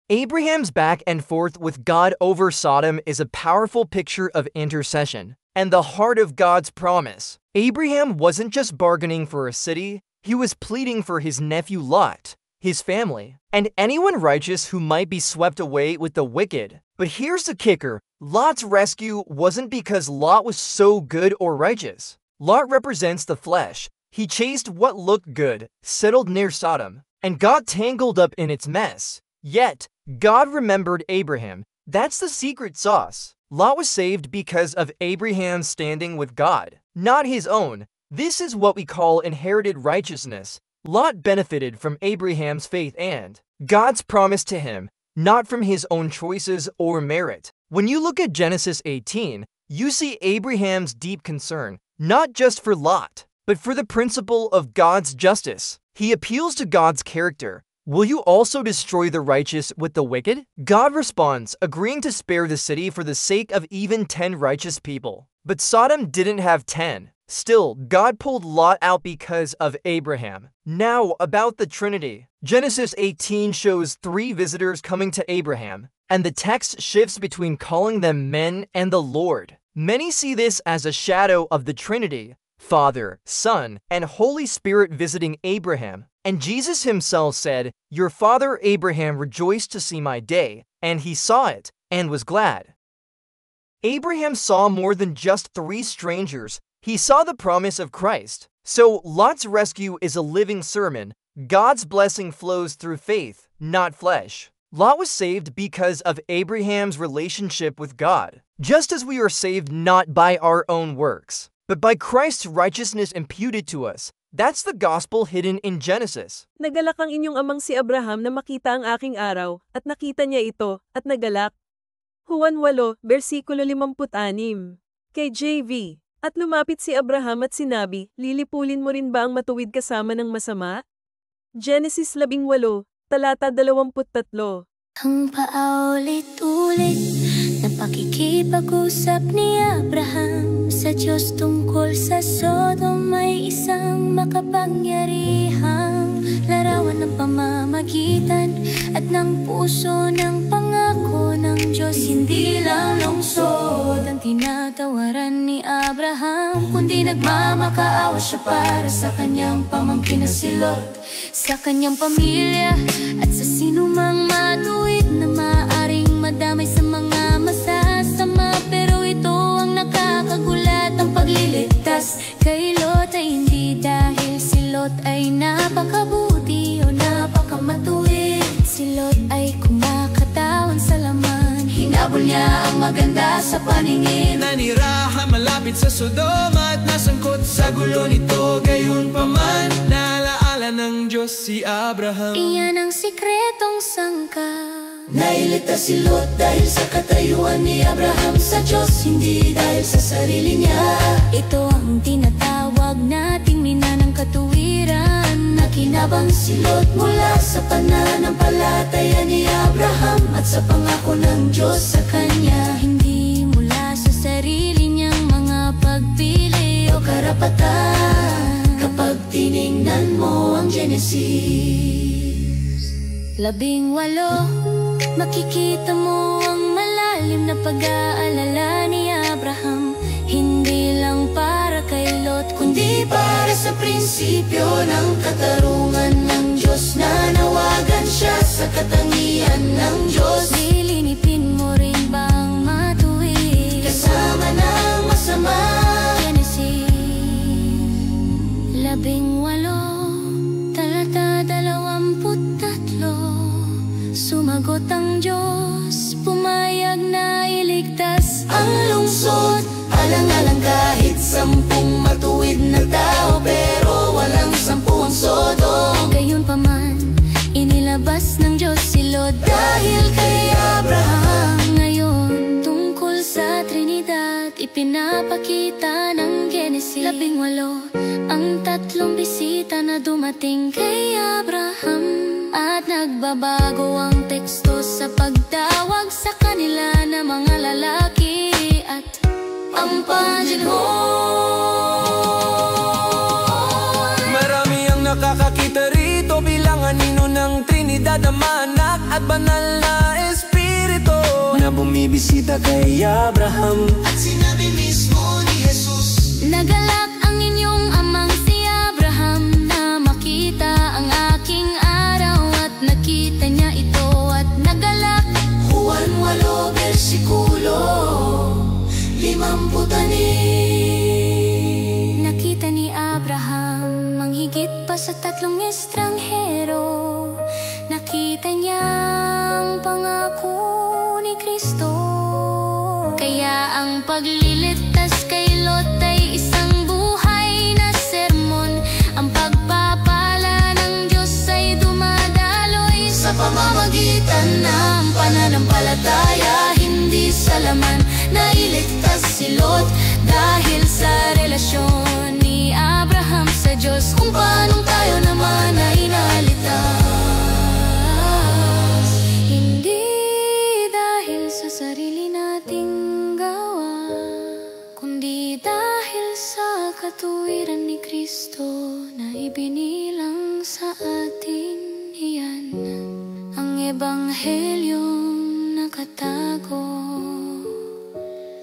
Abraham's back and forth with God over Sodom is a powerful picture of intercession and the heart of God's promise. Abraham wasn't just bargaining for a city, he was pleading for his nephew Lot, his family, and anyone righteous who might be swept away with the wicked. But here's the kicker: Lot's rescue wasn't because Lot was so good or righteous. Lot represents the flesh. He chased what looked good, settled near Sodom, and got tangled up in its mess. Yet, God remembered Abraham. That's the secret sauce. Lot was saved because of Abraham's standing with God, not his own. This is what we call inherited righteousness. Lot benefited from Abraham's faith and God's promise to him, not from his own choices or merit. When you look at Genesis 18, you see Abraham's deep concern, not just for Lot, but for the principle of God's justice. He appeals to God's character. Will you also destroy the righteous with the wicked? God responds, agreeing to spare the city for the sake of even 10 righteous people. But Sodom didn't have 10. Still, God pulled Lot out because of Abraham. Now, about the Trinity. Genesis 18 shows 3 visitors coming to Abraham, and the text shifts between calling them men and the Lord. Many see this as a shadow of the Trinity, Father, Son, and Holy Spirit visiting Abraham. And Jesus himself said, "Your father Abraham rejoiced to see my day, and he saw it, and was glad." Abraham saw more than just 3 strangers. He saw the promise of Christ. So Lot's rescue is a living sermon. God's blessing flows through faith, not flesh. Lot was saved because of Abraham's relationship with God, just as we are saved not by our own works, but by Christ's righteousness imputed to us. That's the gospel hidden in Genesis. Nagalak ang inyong amang si Abraham na makita ang aking araw, at nakita niya ito, at nagalak. Juan 8, versikulo 56. Kay JV, at lumapit si Abraham at sinabi, lilipulin mo rin ba ang matuwid kasama ng masama? Genesis 18, talata 23. Ang paulit-ulit na pakikipag-usap ni Abraham sa Diyos tungkol sa Sodom ay isang makapangyarihang larawan ng pamamagitan at ng puso ng pangako ng Diyos. Hindi lang lungsod ang tinatawaran ni Abraham, kundi nagmamakaawa siya para sa kanyang pamangkin na si Lot, sa kanyang pamilya at sa sinumang matuwid na maaring madamay sa mga masasama. Pero ito ang nakakagulat, ang pagliligtas kay Lot ay hindi dahil si Lot ay napakabuti o napakamatuwid. Si Lot ay kumakatawan sa laman, hinabol niya ang maganda sa paningin. Nanirahan malapit sa Sodoma at nasangkot sa gulo nito. Gayon pa man, naalaala ng Diyos si Abraham. Iyan ang sikretong sangka. Nailigtas si Lot dahil sa katayuan ni Abraham sa Diyos, hindi dahil sa sarili niya. Ito ang tinatawag nating mina ng katuwiran. Nakinabang si Lot mula sa pananampalataya ni Abraham at sa pangako ng Diyos sa kanya, hindi mula sa sarili niyang mga pagpili o karapatan. Kapag tiningnan mo ang Genesis 18, makikita mo ang malalim na pag-aalala ni Abraham. Hindi lang para kay Lot, kundi para sa prinsipyo ng katarungan ng Diyos. Nanawagan siya sa katangian ng Diyos. Lilinipin mo rin bang matuwid kasama ng masama? Genesis 18, talata 23. Sumagot ang Diyos, pumayag na iligtas ang lungsod. Alang-alang kahit 10 matuwid na tao, pero walang 10 ang Sodom. Gayon pa man, inilabas ng Diyos si Lot dahil kay Abraham. Ngayon, tungkol sa Trinidad, ipinapakita ng Genesis 18 ang 3 bisita na dumating kay Abraham. At nagbabago ang teksto sa pagtawag sa kanila na mga lalaki at ang pansinhon. Marami ang nakakakita rito bilang anino ng Trinidad, Ama, Anak at Banal na na bumibisita kay Abraham. At sinabi mismo ni Jesus, nagalak ang inyong amang si Abraham na makita ang aking araw, at nakita niya ito at nagalak. Juan 8 versikulo 56. Nakita ni Abraham ang higit pa sa 3 estranghero. Nakita niya ang pangako ni Kristo. Kaya ang pagliligtas kay Lot ay isang buhay na sermon. Ang pagpapala ng Diyos ay dumadaloy sa pamamagitan ng pananampalataya, hindi sa laman. Nailigtas si Lot dahil sa relasyon ni Abraham sa Diyos, kung paanong tayo naman ay naligtas. Hindi dahil sa sarili nating gawa, kundi dahil sa katuwiran ni Kristo na ibinilang sa atin. Iyan ang ebanghelyong nakatago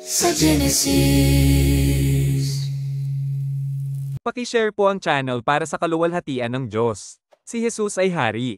sa Genesis. Paki-share po ang channel para sa kaluwalhatian ng Diyos. Si Jesus ay Hari.